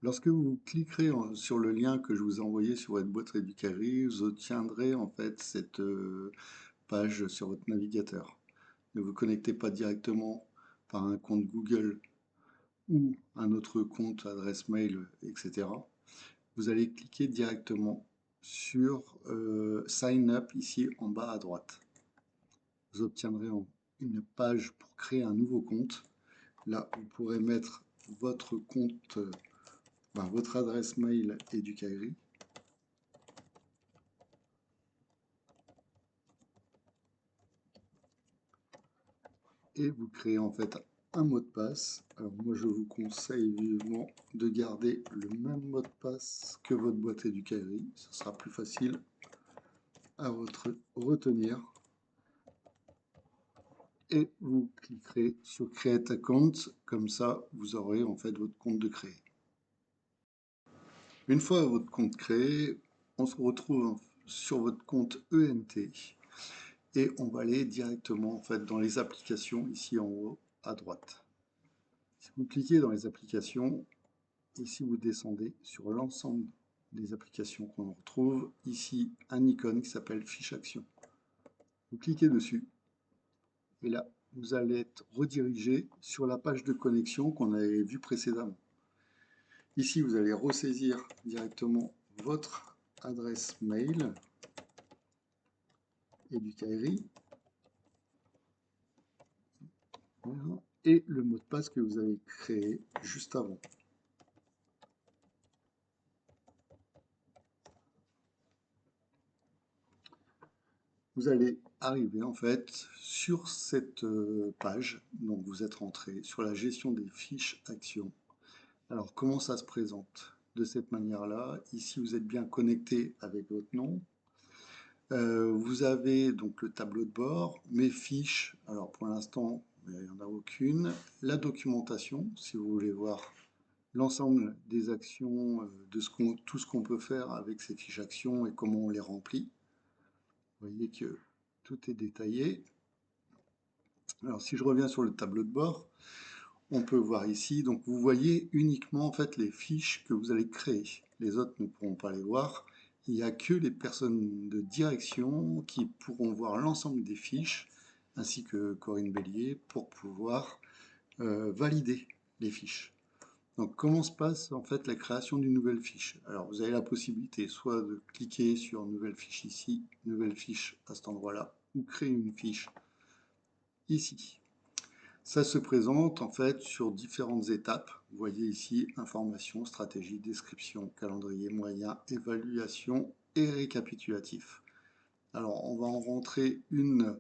Lorsque vous cliquerez sur le lien que je vous ai envoyé sur votre boîte Educari, vous obtiendrez en fait cette page sur votre navigateur. Ne vous connectez pas directement par un compte Google ou un autre compte, adresse mail, etc. Vous allez cliquer directement sur Sign Up ici en bas à droite. Vous obtiendrez une page pour créer un nouveau compte. Là, vous pourrez mettre votre compte, votre adresse mail Educari. Et vous créez en fait un mot de passe. Alors moi je vous conseille vivement de garder le même mot de passe que votre boîte Educari. Ce sera plus facile à retenir. Et vous cliquerez sur Create Account, comme ça vous aurez en fait votre compte de créé. Une fois votre compte créé, on se retrouve sur votre compte ENT et on va aller directement en fait dans les applications ici en haut à droite. Si vous cliquez dans les applications, ici vous descendez sur l'ensemble des applications qu'on retrouve. Ici un icône qui s'appelle Fiche Action. Vous cliquez dessus et là vous allez être redirigé sur la page de connexion qu'on avait vue précédemment. Ici vous allez ressaisir directement votre adresse mail Educari et le mot de passe que vous avez créé juste avant. Vous allez arriver en fait sur cette page, donc vous êtes rentré sur la gestion des fiches actions. Alors comment ça se présente? De cette manière-là, ici vous êtes bien connecté avec votre nom. Vous avez donc le tableau de bord, mes fiches, alors pour l'instant il n'y en a aucune. La documentation, si vous voulez voir l'ensemble des actions, de tout ce qu'on peut faire avec ces fiches actions et comment on les remplit. Vous voyez que tout est détaillé. Alors si je reviens sur le tableau de bord, on peut voir ici, donc vous voyez uniquement en fait les fiches que vous allez créer. Les autres ne pourront pas les voir. Il n'y a que les personnes de direction qui pourront voir l'ensemble des fiches, ainsi que Corinne Bélier, pour pouvoir valider les fiches. Donc comment se passe en fait la création d'une nouvelle fiche? Alors vous avez la possibilité soit de cliquer sur nouvelle fiche ici, nouvelle fiche à cet endroit-là, ou créer une fiche ici. Ça se présente en fait sur différentes étapes. Vous voyez ici information, stratégie, description, calendrier, moyen, évaluation et récapitulatif. Alors on va en rentrer une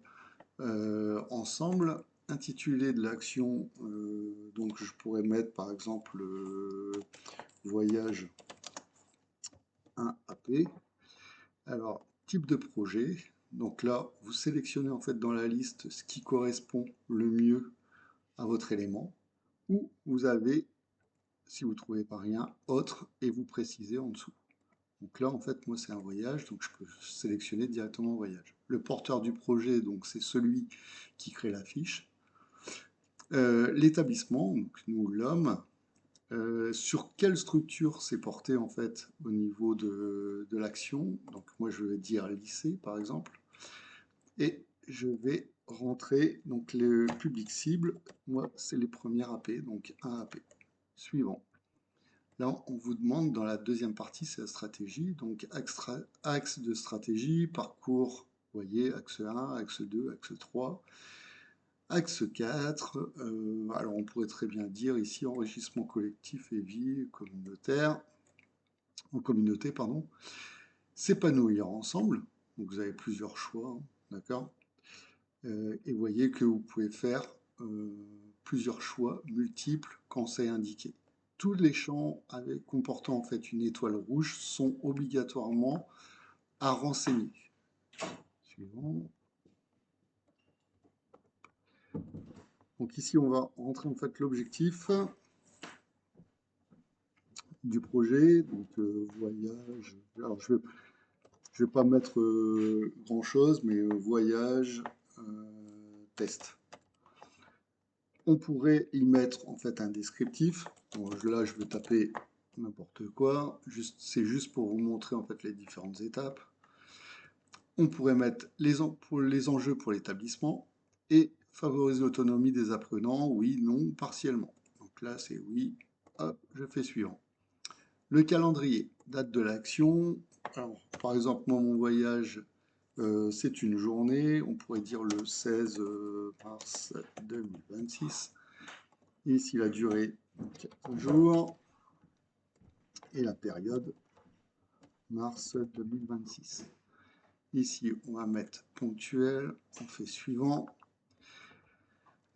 ensemble. Intitulé de l'action, donc je pourrais mettre par exemple voyage 1 AP. Alors type de projet, donc là vous sélectionnez en fait dans la liste ce qui correspond le mieux à votre élément, ou vous avez, si vous ne trouvez pas rien, autre, et vous précisez en dessous. Donc là, en fait, moi, c'est un voyage, donc je peux sélectionner directement voyage. Le porteur du projet, donc c'est celui qui crée la fiche. L'établissement, donc nous, l'homme, sur quelle structure c'est porté, en fait, au niveau de l'action. Donc moi, je vais dire lycée, par exemple. Et je vais rentrer, donc le public cible, moi, c'est les premières AP, donc 1 AP. Suivant. Là, on vous demande dans la deuxième partie, c'est la stratégie. Donc, axe de stratégie, parcours, vous voyez, axe 1, axe 2, axe 3, axe 4. Alors, on pourrait très bien dire ici enrichissement collectif et vie communautaire, en communauté, pardon. S'épanouir ensemble. Donc, vous avez plusieurs choix, hein, d'accord? Et vous voyez que vous pouvez faire plusieurs choix multiples quand c'est indiqué. Tous les champs comportant en fait une étoile rouge sont obligatoirement à renseigner. Suivant. Donc ici on va rentrer en fait l'objectif du projet. Donc voyage. Alors je vais pas mettre grand chose, mais voyage test. On pourrait y mettre en fait un descriptif. Donc, là je vais taper n'importe quoi. C'est juste pour vous montrer en fait les différentes étapes. On pourrait mettre pour les enjeux pour l'établissement et favoriser l'autonomie des apprenants, oui, non, partiellement. Donc là, c'est oui, hop, je fais suivant. Le calendrier, date de l'action. Alors, par exemple, moi, mon voyage, c'est une journée, on pourrait dire le 16 mars 2026. Ici, la durée, 4 jours, et la période, mars 2026. Ici, on va mettre ponctuel, on fait suivant.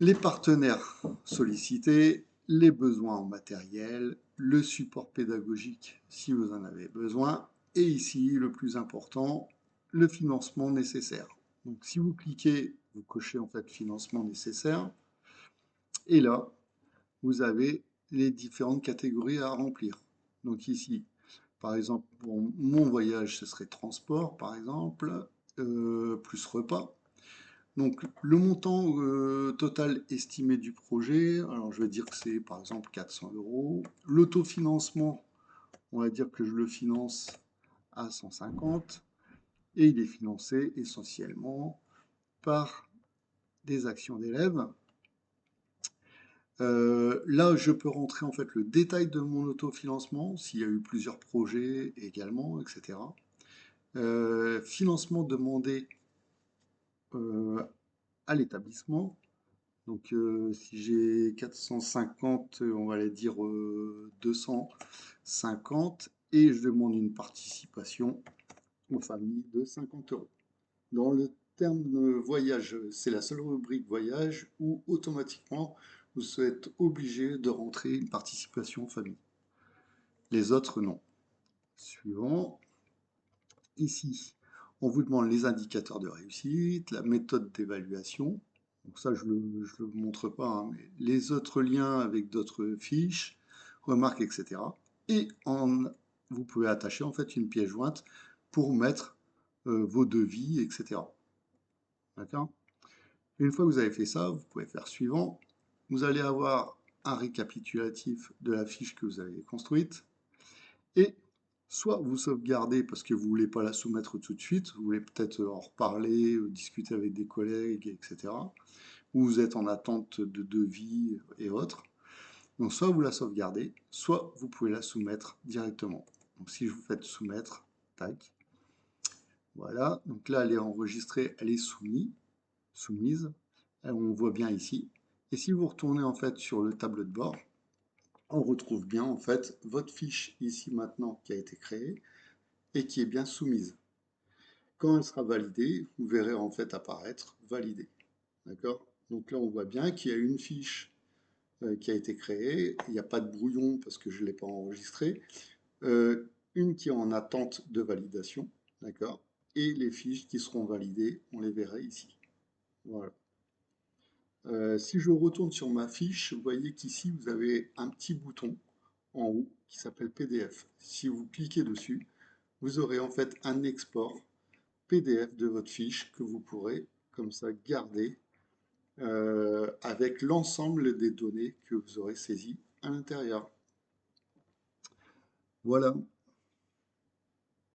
Les partenaires sollicités, les besoins en matériel, le support pédagogique si vous en avez besoin, et ici, le plus important, le financement nécessaire. Donc si vous cliquez, vous cochez en fait financement nécessaire, et là, vous avez les différentes catégories à remplir. Donc ici, par exemple, pour mon voyage, ce serait transport, par exemple, plus repas. Donc le montant total estimé du projet, alors je vais dire que c'est par exemple 400 euros. L'autofinancement, on va dire que je le finance à 150 et il est financé essentiellement par des actions d'élèves. Là, je peux rentrer en fait le détail de mon autofinancement, s'il y a eu plusieurs projets également, etc. Financement demandé euh, à l'établissement. Donc si j'ai 450, on va aller dire 250, et je demande une participation aux familles de 50 euros. Dans le terme voyage, c'est la seule rubrique voyage où automatiquement vous êtes obligé de rentrer une participation famille. Les autres, non. Suivant. Ici, on vous demande les indicateurs de réussite, la méthode d'évaluation. Donc ça, je ne le montre pas, hein, mais les autres liens avec d'autres fiches, remarques, etc. Et vous pouvez attacher en fait une pièce jointe pour mettre vos devis, etc. D'accord? Une fois que vous avez fait ça, vous pouvez faire suivant. Vous allez avoir un récapitulatif de la fiche que vous avez construite. Et soit vous sauvegardez parce que vous ne voulez pas la soumettre tout de suite, vous voulez peut-être en reparler, discuter avec des collègues, etc. Ou vous êtes en attente de devis et autres. Donc soit vous la sauvegardez, soit vous pouvez la soumettre directement. Donc si je vous fais soumettre, tac, voilà. Donc là elle est enregistrée, elle est soumise. On voit bien ici. Et si vous retournez en fait sur le tableau de bord, on retrouve bien en fait votre fiche ici maintenant qui a été créée et qui est bien soumise. Quand elle sera validée, vous verrez en fait apparaître validée. D'accord? Donc là, on voit bien qu'il y a une fiche qui a été créée. Il n'y a pas de brouillon parce que je ne l'ai pas enregistré. Une qui est en attente de validation. D'accord? Et les fiches qui seront validées, on les verra ici. Voilà. Si je retourne sur ma fiche, vous voyez qu'ici, vous avez un petit bouton en haut qui s'appelle PDF. Si vous cliquez dessus, vous aurez en fait un export PDF de votre fiche que vous pourrez comme ça garder avec l'ensemble des données que vous aurez saisies à l'intérieur. Voilà.